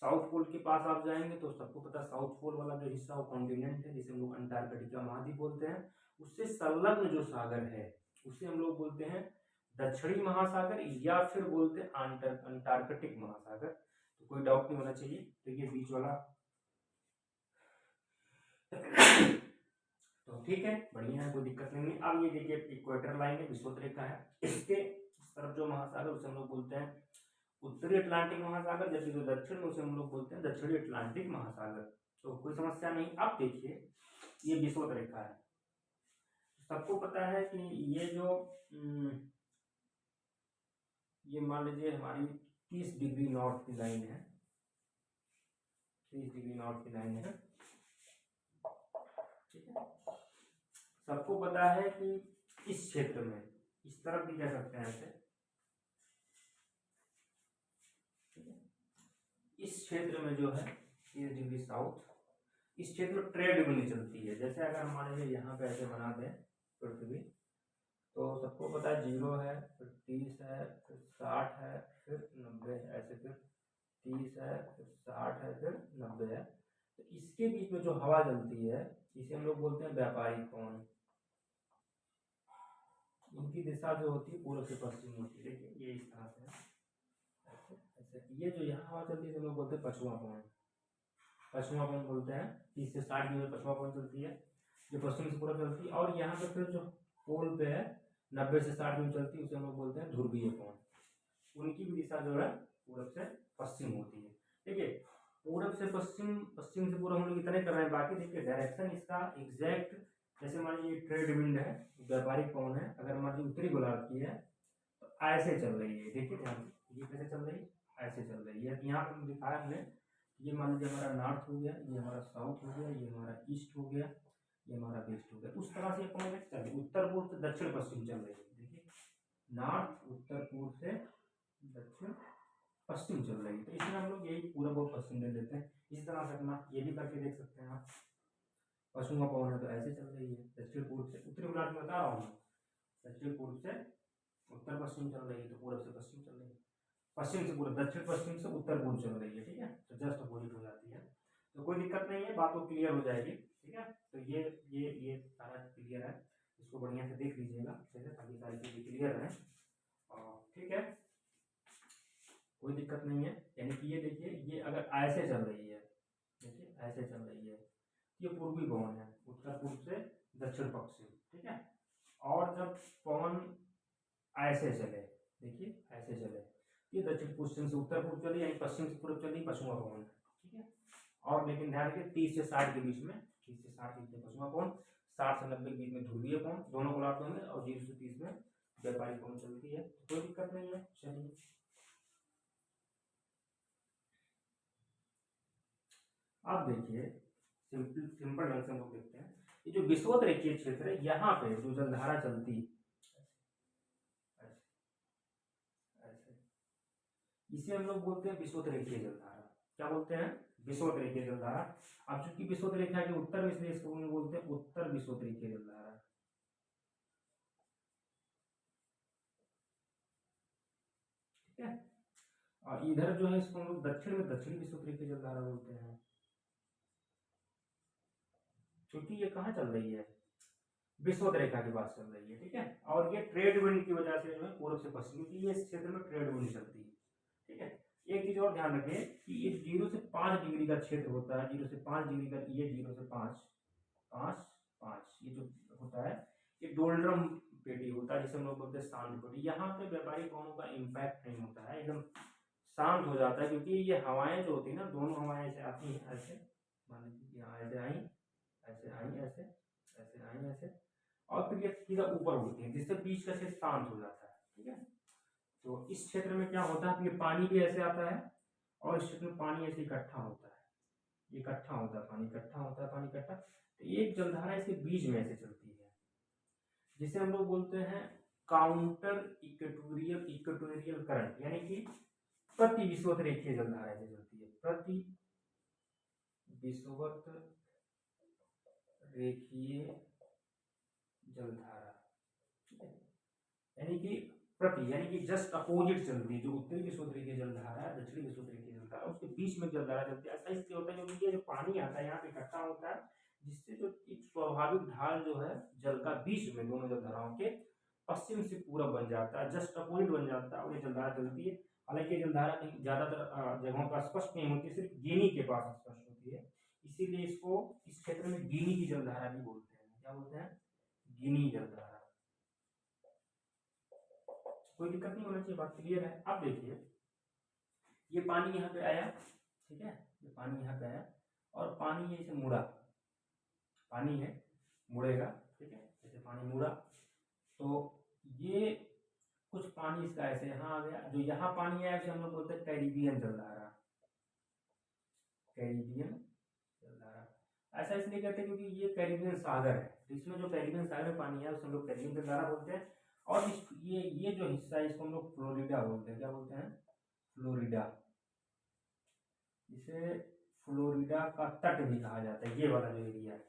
A: साउथ पोल के पास आप जाएंगे तो सबको पता है साउथ पोल वाला जो हिस्सा वो कॉन्टिनेंट है, जिसे हम लोग अंटार्कटिका महाद्वीप बोलते हैं। उससे संलग्न जो सागर है उसे हम लोग बोलते हैं दक्षिणी महासागर, या फिर बोलते हैं अंटार्कटिक महासागर। तो कोई डाउट नहीं होना चाहिए। तो ये बीच वाला तो ठीक है, बढ़िया है, कोई दिक्कत नहीं है। अब ये देखिए इक्वेटर लाइन है, विषुवत रेखा है, इसके इस तरफ जो महासागर उसे हम लोग बोलते हैं उत्तरी अटलांटिक महासागर, जबकि जो दक्षिण में उसे हम लोग बोलते हैं दक्षिणी अटलांटिक महासागर। तो कोई समस्या नहीं। अब देखिए ये विषुवत रेखा है, सबको पता है कि ये जो ये मान लीजिए हमारी 30 डिग्री नॉर्थ की लाइन है, 30 डिग्री नॉर्थ की लाइन है, ठीक है। सबको पता है कि इस क्षेत्र में, इस तरफ भी कह सकते हैं ऐसे, इस क्षेत्र में जो है 30 डिग्री साउथ, इस क्षेत्र में ट्रेड विंड चलती है। जैसे अगर हमारे लिए यहाँ पे ऐसे बना दें पृथ्वी, तो सबको पता है 0 है, फिर 30 है, फिर 60 है, फिर 90 है, ऐसे फिर 30 है, फिर 60 है, फिर 90 है। तो इसके बीच में जो हवा चलती है इसे हम लोग बोलते हैं व्यापारिक कोण। इनकी दिशा जो होती है पूर्व से पश्चिम होती है। देखिए ये इस तरह से ऐसे ऐसे, ये जो यहाँ हवा चलती है हम लोग बोलते हैं पश्चिमा कोण, पश्चिमा कोण बोलते हैं। 30 से 60 डिग्री में पश्चिमा कोण चलती है, जो पश्चिम से पूर्व चलती है। और यहाँ पे फिर जो पोल पे है 90 से 60 डिग्री चलती है, उसे हम लोग बोलते हैं ध्रुवीय कोण। उनकी भी दिशा जो है पूर्व से पश्चिम होती है। देखिए पूर्व से पश्चिम, पश्चिम से पूर्व हम लोग इतने कर रहे हैं। बाकी देखिए डायरेक्शन इसका एग्जैक्ट, जैसे मान लीजिए ट्रेड विंड है, व्यापारिक कोण है, अगर मान लीजिए उत्तरी गोलार्ध की है तो ऐसे चल रही है। देखिए ध्यान से, ये कैसे चल रही है, ऐसे चल रही है। यहाँ पर दिखाया हमने, ये मान लीजिए हमारा नॉर्थ हो गया, ये हमारा साउथ हो गया, ये हमारा ईस्ट हो गया, ये हमारा वेस्ट हो गया। उस तरह से कौन चल रही है, उत्तर पूर्व से दक्षिण पश्चिम चल रही है। देखिए नॉर्थ उत्तर पूर्व से दक्षिण पश्चिम चल रही है। तो इसमें हम लोग यही पूर्व और पश्चिम ले लेते हैं। इस तरह से अपना ये भी करके देख सकते हैं आप। पश्चिम का पवन है तो ऐसे चल रही है, दक्षिण पूर्व से उत्तरी गोलार्ध में बता रहा हूँ, दक्षिण पूर्व से उत्तर पश्चिम चल रही है, तो पूर्व से पश्चिम चल रही है। पश्चिम से पूर्व, दक्षिण पश्चिम से उत्तर पूर्व चल रही है, ठीक है। तो जस्ट अपोजिट हो जाती है, तो कोई दिक्कत नहीं है, बात तो क्लियर हो जाएगी, ठीक है। तो ये सारा क्लियर है, इसको बढ़िया से देख लीजिएगा अच्छे से, ताकि सारी चीजें क्लियर रहें, ठीक है। कोई दिक्कत नहीं है। यानी कि ये देखिए, ये अगर ऐसे चल रही है, देखिए ऐसे चल रही है, ये पूर्वी पवन है, उत्तर पूर्व से दक्षिण पश्चिम, ठीक है। और जब पवन ऐसे चले, देखिए ऐसे चले, ये दक्षिण पश्चिम से उत्तर पूर्व चली, यानी पश्चिम से पूर्व चली, पश्चिमा पवन है, ठीक है। और लेकिन ध्यान रखिए 30 से 60 के बीच में, 30 से 60 के बीच में पश्चिमा कोण, 60 से 90 के बीच में ध्रुवीय कोण, दोनों गोलार्धों में, और 0 से 30 में व्यापारिक कोण चलती है। कोई दिक्कत नहीं है। चलिए अब देखिए, सिंपल ढंग से हम लोग देखते हैं, ये जो विषुवत रेखीय क्षेत्र है, यहाँ पे जो जलधारा चलती ऐसे, इसे हम लोग बोलते हैं विषुवत रेखीय जलधारा। क्या बोलते हैं, विषुवत रेखीय जलधारा। अब चूंकि विषुवत रेखा के उत्तर में, इसलिए इसको हम बोलते हैं उत्तर विषुवत रेखीय जलधारा, ठीक है। और इधर जो है इसको हम लोग दक्षिण में दक्षिणी विषुवत रेखीय जलधारा बोलते हैं, क्योंकि ये कहाँ चल रही है, विषुवत रेखा के पास चल रही है, ठीक है। और ये ट्रेड विंड की वजह से जो है पूर्व से पश्चिम, क्योंकि ये इस क्षेत्र में ट्रेड विंड चलती है, ठीक है। एक चीज और ध्यान रखें कि ये 0 से 5 डिग्री का क्षेत्र होता है, 0 से 5 डिग्री का, ये 0 से 5 5 5 ये जो होता है, ये डोल्ड्रम पेटी होता है, जिसे हम लोग बोलते हैं शांत पेटी। यहाँ पे व्यापारिक कोणों का इम्पैक्ट नहीं होता है, एकदम शांत हो जाता है, क्योंकि ये हवाएं जो होती है ना, दोनों हवाएं ऐसे आती हैं, ऐसे मान लीजिए यहाँ ऐसे आई, ऐसे आई, ऐसे ऐसे आई, ऐसे, और फिर ये सीधा ऊपर उठती है, जिससे बीच का क्षेत्र शांत हो जाता है, ठीक है। तो इस क्षेत्र में क्या होता है, ये पानी भी ऐसे आता है, और इस क्षेत्र में पानी ऐसे इकट्ठा होता है, इकट्ठा होता है, पानी इकट्ठा होता है, पानी इकट्ठा, तो एक जलधारा इसके बीच में ऐसे चलती है, जिसे हम लोग बोलते हैं काउंटर इक्वेटोरियल, इक्वेटोरियल करंट, यानी कि प्रति विषुवत रेखीय जलधारा ऐसे चलती है, प्रति विषुवत रेखीय जलधारा, ठीक है। यानी कि प्रति, यानी कि जस्ट अपोजिट चलती है, जो उत्तरी विषुवत रेखीय जलधारा है, दक्षिणी विषुवत रेखीय जलधारा, उसके बीच में जलधारा चलती है। ऐसा इसलिए होता है क्योंकि ये जो पानी आता है यहाँ पे इकट्ठा होता है, जिससे जो एक स्वाभाविक ढाल जो है जल का बीच में दोनों जलधाराओं के पश्चिम से पूरब बन जाता है, जस्ट अपोजिट बन जाता है, और ये जलधारा चलती है। हालांकि जलधारा कहीं ज्यादातर जगहों पर स्पष्ट नहीं होती, सिर्फ गिनी के पास स्पष्ट होती है, इसीलिए इसको इस क्षेत्र में गिनी की जलधारा भी बोलते हैं। क्या बोलते हैं, गिनी जलधारा। कोई दिक्कत नहीं होना चाहिए, बात क्लियर है। अब देखिए ये पानी यहाँ पे आया, ठीक है, ये पानी यहाँ पे आया, और पानी ये इसे मुड़ा, पानी है मुड़ेगा, ठीक है, जैसे पानी मुड़ा, तो ये कुछ पानी इसका ऐसे यहाँ आ गया, जो यहाँ पानी आया उसे हम लोग बोलते हैं कैरिबियन जलधारा, कैरिबियन जलधारा। ऐसा इसलिए कहते हैं क्योंकि ये कैरिबियन सागर है, तो इसमें जो कैरिबियन सागर में पानी है उसे हम लोग कैरिबियन जलधारा बोलते हैं। और इस ये जो हिस्सा है इसको हम लोग फ्लोरिडा बोलते हैं। क्या बोलते हैं? फ्लोरिडा। इसे फ्लोरिडा का तट भी कहा जाता है, ये वाला जो एरिया है।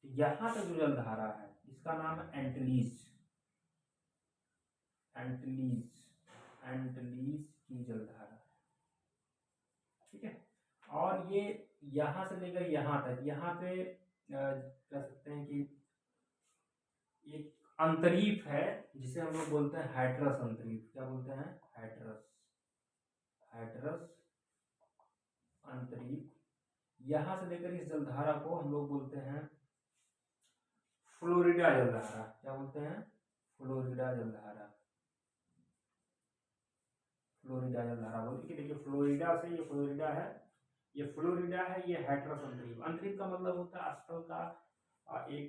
A: यहाँ का जो जलधारा है इसका नाम है एंटलीज, एंटलीज, एंटलीज की जलधारा, ठीक है। और ये यहाँ से लेकर यहाँ तक, यहाँ पे कह सकते हैं कि एक अंतरीप है जिसे हम लोग बोलते हैं हैटरस अंतरीप। क्या बोलते हैं? हैटरस, हैटरस अंतरीप। यहाँ से लेकर इस जलधारा को हम लोग बोलते हैं फ्लोरिडा जलधारा। क्या बोलते हैं? फ्लोरिडा जलधारा, फ्लोरिडा जलधारा बोलते कि देखिए फ्लोरिडा से ये फ्लोरिडा है, ये फ्लोरिडा है, ये हैटरस अंतरीप। अंतरीप का मतलब होता है स्थल का एक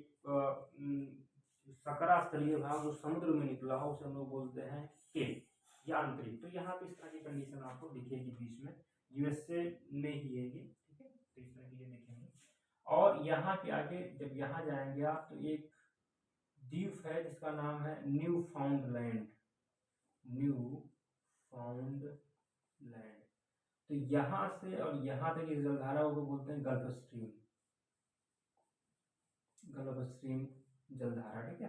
A: सकरा स्थलीय भाग जो समुद्र में निकला हो, उसे हम लोग बोलते हैं केप या अंतरीप। तो यहाँ पे इस तरह की कंडीशन आपको दिखेगी बीच में, यूएसए में ही है ये, ठीक है। तो इस तरह की ये दिखेंगे। और यहाँ के आगे जब यहाँ जाएंगे आप तो एक द्वीप है जिसका नाम है न्यू फाउंडलैंड, न्यू फाउंडलैंड। तो यहाँ से और यहाँ तक इस जलधारा को बोलते हैं गल्फ स्ट्रीम, गल्फ स्ट्रीम जलधारा, ठीक है।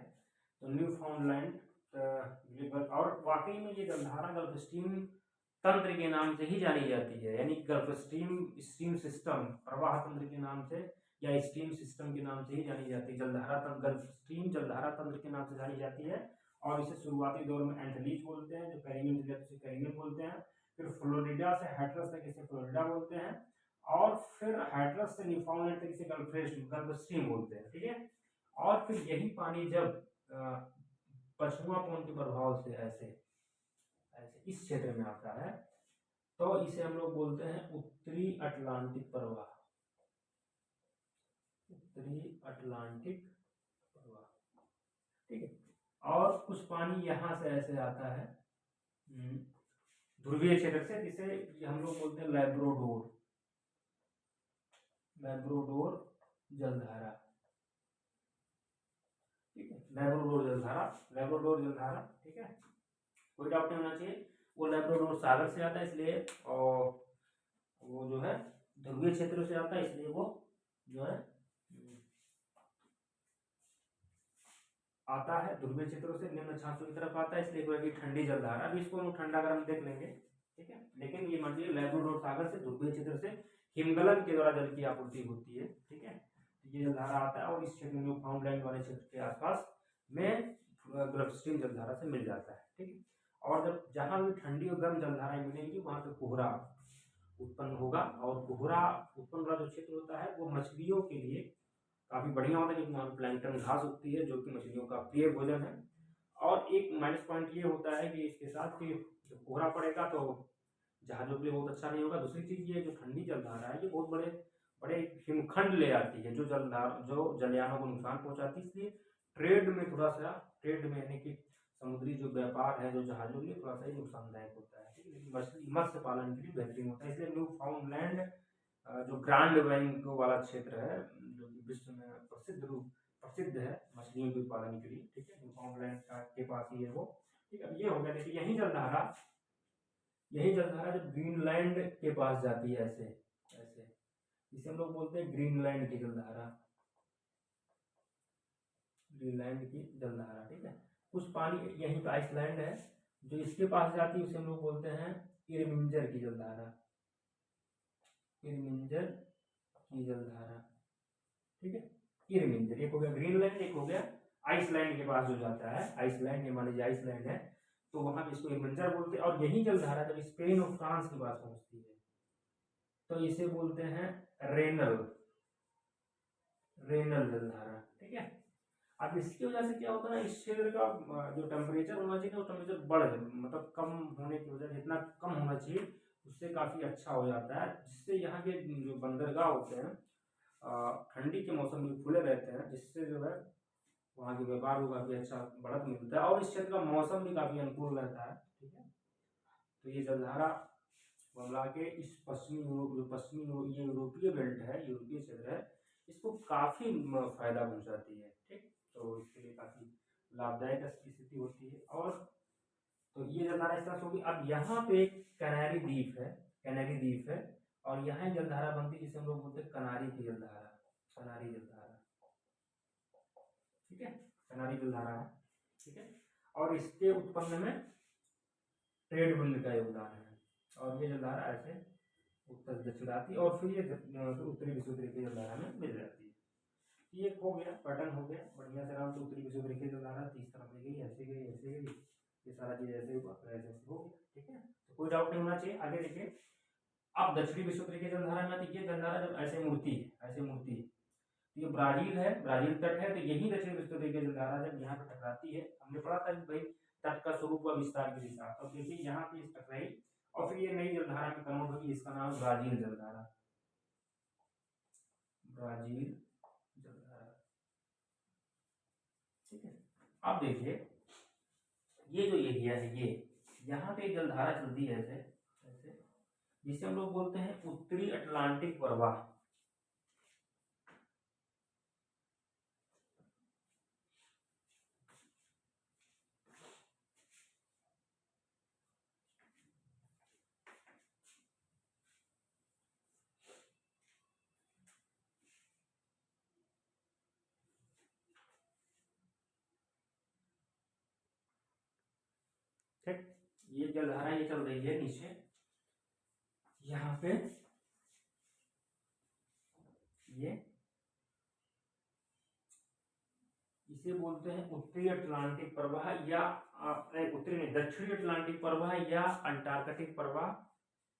A: तो न्यू फाउंडलैंड और वाकई में ये जलधारा गल्फ स्ट्रीम तंत्र के नाम से ही जानी जाती है, यानी गल्फ स्ट्रीम स्ट्रीम सिस्टम प्रवाह तंत्र के नाम से या स्ट्रीम सिस्टम के नाम से ही जानी जाती है। जलधारा तंत्र, गल्फ स्ट्रीम जलधारा तंत्र के नाम से जानी जाती है। और इसे शुरुआती दौर में एंटलीज बोलते हैं, जो कैरिबियन जिले से कैरिबियन बोलते हैं। फिर फ्लोरिडा से हैटरस तक इसे फ्लोरिडा बोलते हैं, और फिर हैटरस से न्यूफाउंडलैंड तक इसे गल्फ स्ट्रीम बोलते हैं, ठीक है। और फिर यही पानी जब पश्चिमा पवन के प्रभाव से ऐसे ऐसे इस क्षेत्र में आता है तो इसे हम लोग बोलते हैं उत्तरी अटलांटिक प्रवाह, उत्तरी अटलांटिक प्रवाह, ठीक है। और कुछ पानी यहाँ से ऐसे आता है ध्रुवीय क्षेत्र से, जिसे हम लोग बोलते हैं लैब्राडोर, लैब्राडोर जलधारा, ठीक है। लैब्राडोर जलधारा, लैब्राडोर जलधारा, ठीक है। कोई डाउट नहीं होना चाहिए। वो लैब्राडोर सागर से आता है इसलिए, और वो जो है ध्रुवीय क्षेत्र से आता है इसलिए वो जो है आता है ध्रुवीय क्षेत्रों से निम्न अक्षांशों की तरफ आता है, इसलिए कोई ठंडी जलधारा। अभी इसको हम ठंडा गर्म देख लेंगे, ठीक है। लेकिन ये मान लीजिए लैब्राडोर सागर से ध्रुवीय क्षेत्र से हिमगलन के द्वारा जल की आपूर्ति होती है, ठीक है। ये जलधारा आता है और इस क्षेत्र में न्यूफाउंडलैंड वाले क्षेत्र के आसपास में गल्फ स्ट्रीम जलधारा से मिल जाता है, ठीक है। और जब जहाँ भी ठंडी और गर्म जलधाराएं मिलेंगी वहां पे कोहरा उत्पन्न होगा, और कोहरा उत्पन्न वाला जो क्षेत्र होता है वो मछलियों के लिए काफी बढ़िया होता है, क्योंकि वहाँ प्लैंकटन घास उगती है जो कि मछलियों का प्रिय भोजन है। और एक माइनस पॉइंट ये होता है कि इसके साथ कि जब कोहरा पड़ेगा तो जहाजों के लिए बहुत अच्छा नहीं होगा। दूसरी चीज ये जो ठंडी जलधारा है ये बहुत बड़े बड़े हिमखंड ले आती है जो जलयानों को नुकसान पहुंचाती है, इसलिए ट्रेड में थोड़ा सा, ट्रेड में यानी कि समुद्री जो व्यापार है जो जहाजों के लिए थोड़ा सा ही नुकसानदायक होता है, ठीक है। लेकिन मछली मत्स्य पालन के लिए बेहतरीन होता है, इसलिए न्यू फाउंडलैंड जो ग्रांड बैंक वाला क्षेत्र है जो कि विश्व में प्रसिद्ध है मछलियों के उत्पादन के लिए, ठीक है। न्यू फाउंडलैंड के पास ही है वो, ठीक है। ये हो गया। देखिए यही जलधारा जब ग्रीनलैंड के पास जाती है ऐसे ऐसे, इसे हम लोग बोलते हैं ग्रीनलैंड की जलधारा, ग्रीनलैंड की जलधारा, ठीक है। कुछ पानी यहीं पे आइसलैंड है जो इसके पास जाती है, उसे हम लोग बोलते हैं इरमिंजर की जलधारा, इरमिंजर की जलधारा, ठीक है। इरमिंजर एक हो गया ग्रीनलैंड, एक हो गया आइसलैंड के पास जो जाता है, आइसलैंड, ये मान लीजिए आइसलैंड है तो वहां पे इसको इरमिंजर बोलते हैं। और यही जलधारा जब स्पेन और फ्रांस के पास पहुंचती है तो इसे बोलते हैं रेनल, रेनल जलधारा, ठीक है। अब इसकी वजह से क्या होता है ना, इस क्षेत्र का जो टेम्परेचर होना चाहिए वो टेम्परेचर बढ़ मतलब कम होने की वजह, जितना कम होना चाहिए उससे काफ़ी अच्छा हो जाता है, जिससे यहाँ के जो बंदरगाह होते हैं ठंडी के मौसम में खुले रहते हैं, जिससे जो है वहाँ के व्यापार को काफ़ी अच्छा बढ़त मिलता है और इस क्षेत्र का मौसम भी काफ़ी अनुकूल रहता है। ठीक है, तो ये जलधारा बंगाल के इस ये यूरोपीय बेल्ट है, यूरोपीय क्षेत्र है, इसको काफ़ी फायदा पहुँचाती है। ठीक, तो इसके लिए काफ़ी लाभदायक स्थिति होती है। और तो ये जलधारा इस तरह से होगी। अब यहाँ पे एक कैनारी द्वीप है, कैनारी द्वीप है, और यहाँ जलधारा बनती है जिसे हम लोग बोलते हैं कनारी की जलधारा, कनारी जलधारा। ठीक है, कनारी जलधारा है। ठीक है, और इसके उत्पन्न में ट्रेड विंड का योगदान है, और ये जलधारा ऐसे उत्तर दक्षिण आती है और फिर ये उत्तरी विश्व की जलधारा में मिल जाती है। ये हो गया, पैटर्न हो गया बढ़िया से आराम से। उत्तरी विश्व की जलधारा 30 तरफ में गई, ऐसे गई, ऐसे गई, ये सारा चीज ऐसे हुआ, ऐसे हो गया। ठीक है, तो कोई डाउट नहीं होना चाहिए। आगे देखिए, अब दक्षिणी विश्व की जलधारा में आती है। जलधारा जब ऐसे मुड़ती है, ऐसे मुड़ती है, तो ये ब्राजील है, ब्राजील तट है, तो यही दक्षिण विश्व की जलधारा जब यहाँ पर टकराती है, हमने पढ़ा था कि भाई तट का स्वरूप व विस्तार की दिशा। अब देखिए यहाँ पे टकराई और फिर ये नई जलधारा में कन्वर्ट होगी, इसका नाम ब्राजील जलधारा, ब्राजील जलधारा। ठीक है, अब देखिए ये जो एरिया है, ये यहाँ पे जलधारा चलती है ऐसे ऐसे, जिसे हम लोग बोलते हैं उत्तरी अटलांटिक प्रवाह। ठीक, ये जलधारा ये चल रही है नीचे यहाँ पे, ये इसे बोलते हैं उत्तरी अटलांटिक प्रवाह या उत्तरी नहीं, दक्षिणी अटलांटिक प्रवाह या अंटार्कटिक प्रवाह।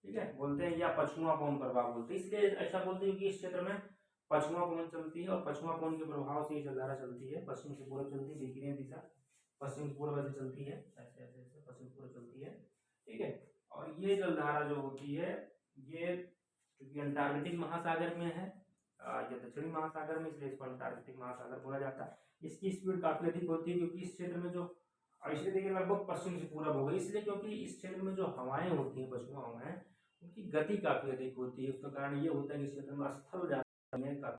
A: ठीक है, बोलते हैं, या पछुआ पवन प्रवाह बोलते हैं। इसलिए ऐसा बोलते हैं कि इस क्षेत्र में पछुआ पवन चलती है और पछुआ पवन के प्रभाव से ये जलधारा चलती है। पश्चिम से पूर्व चलती है, देखिए दिशा पश्चिम से पूर्व ऐसे चलती है, ऐसे ऐसे ऐसे पश्चिम से पूर्व चलती है। ठीक है, और ये जलधारा जो होती है, ये क्योंकि अंटार्कटिक महासागर में है, ये दक्षिणी महासागर में, इसलिए इसको अंटार्कटिक महासागर बोला जाता है। इसकी स्पीड काफी अधिक होती है क्योंकि इस क्षेत्र में जो, इसलिए देखिए लगभग पश्चिम से पूरब हो गई, इसलिए क्योंकि इस क्षेत्र में जो हवाएं होती हैं, पछुआ हवाएं, उनकी गति काफी अधिक होती है। उसका कारण ये होता है कि इस क्षेत्र में स्थल ज्यादा है,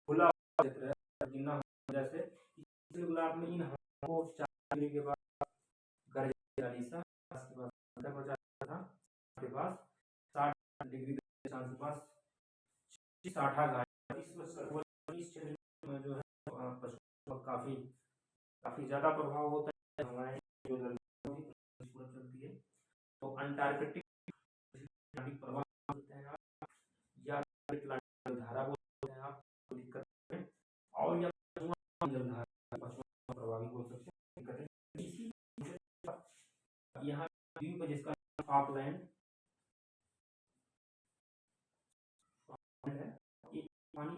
A: खुला क्षेत्र है, गिरना जैसे इसलिए गुलाब में इन हवाओं को 4 डिग्री के बाद गर्ज चालीसा के पास था, के पास 60 डिग्री के पास साठा घाट, इस क्षेत्र में जो है काफी काफी ज्यादा प्रभाव होता है, हवाएं जो चलती है। तो अंटार्कटिक प्रभाव बोलते हैं आप, या जलधारा बोलते हैं आप, दिक्कत है, और या जलधारा प्रभावी बोल सकते हैं। इसी यहाँ द्वीप जिसका फॉकलैंड है, पानी